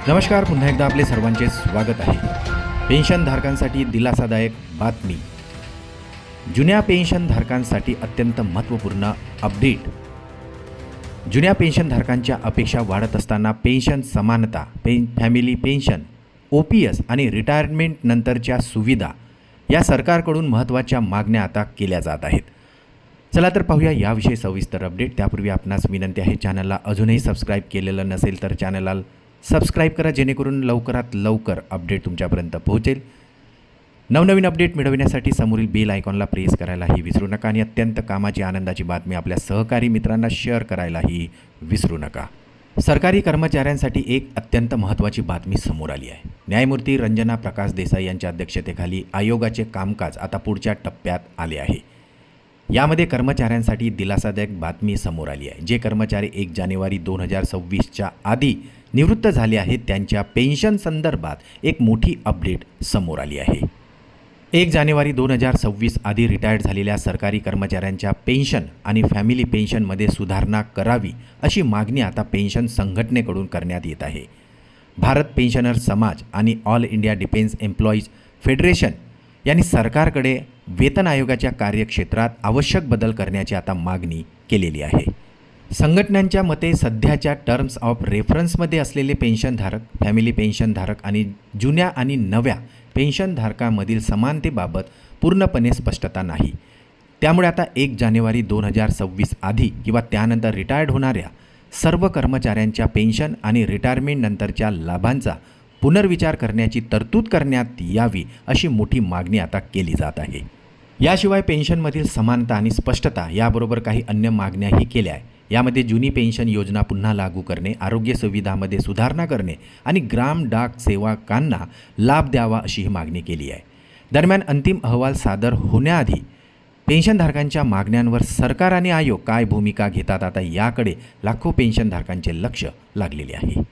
नमस्कार, पुन्हा एकदा आपले सर्वांचे स्वागत आहे। पेन्शनधारकांसाठी दिलासादायक बातमी। जुन्या पेन्शनधारकांसाठी अत्यंत महत्त्वपूर्ण अपडेट। जुन्या पेन्शनधारकांच्या अपेक्षा वाढत असताना पेन्शन समानता, फॅमिली पेन्शन, OPS आणि रिटायरमेंट नंतरच्या सुविधा या सरकारकडून महत्त्वाच्या मागण्या आता केल्या जात आहेत। चला तर पाहूया याविषयी सविस्तर अपडेट। त्यापूर्वी आपणास विनंती आहे, चॅनलला अजूनही सबस्क्राईब केलेलं नसेल तर चॅनलला सबस्क्राईब करा, जेणेकरून लवकरात लवकर अपडेट तुमच्यापर्यंत पोहोचेल। नवनवीन अपडेट मिळविण्यासाठी समोरील बेल आयकॉनला प्रेस करायलाही विसरू नका आणि अत्यंत कामाची आनंदाची बातमी आपल्या सहकारी मित्रांना शेअर करायलाही विसरू नका। सरकारी कर्मचाऱ्यांसाठी एक अत्यंत महत्त्वाची बातमी समोर आली आहे। न्यायमूर्ती रंजना प्रकाश देसाई यांच्या अध्यक्षतेखाली आयोगाचे कामकाज आता पुढच्या टप्प्यात आले आहे। यामध्ये कर्मचाऱ्यांसाठी दिलासादायक बातमी समोर आली आहे। जे कर्मचारी 1 जानेवारी 2026च्या आधी निवृत्त झाले आहेत त्यांच्या पेन्शन संदर्भात एक मोठी अपडेट समोर आली आहे। 1 जानेवारी 2026 आधी रिटायर्ड झालेल्या सरकारी कर्मचाऱ्यांच्या पेन्शन आणि फॅमिली पेन्शनमध्ये सुधारणा करावी अशी मागणी आता पेन्शन संघटनेकडून करण्यात येत आहे। भारत पेन्शनर समाज आणि all India defence employees federation यांनी सरकारकडे वेतन आयोगाच्या कार्यक्षेत्रात आवश्यक बदल करण्याची आता मागणी केलेली आहे। संघटनांच्या मते सध्याच्या टर्म्स ऑफ रेफरन्समध्ये असलेले पेन्शनधारक, फॅमिली पेन्शनधारक आणि जुन्या आणि नव्या पेन्शनधारकांमधील समानतेबाबत पूर्णपणे स्पष्टता नाही। त्यामुळे आता 1 जानेवारी 2026 आधी किंवा त्यानंतर रिटायर्ड होणाऱ्या सर्व कर्मचाऱ्यांच्या पेन्शन आणि रिटायरमेंट नंतरच्या लाभांचा पुनर्विचार करण्याची तरतूद करण्यात यावी अशी मोठी मागणी आता केली जात आहे। याशिवाय पेन्शनमधील समानता आणि स्पष्टता याबरोबर काही अन्य मागण्याही केल्या आहे। यामध्ये जुनी पेन्शन योजना पुन्हा लागू करणे, आरोग्य सुविधांमध्ये सुधारणा करणे आणि ग्राम डाक सेवकांना लाभ द्यावा अशी ही मागणी केली आहे। दरम्यान अंतिम अहवाल सादर होण्याआधी पेन्शनधारकांच्या मागण्यांवर सरकार आणि आयोग काय भूमिका घेतात, आता याकडे लाखो पेन्शनधारकांचे लक्ष लागलेले आहे।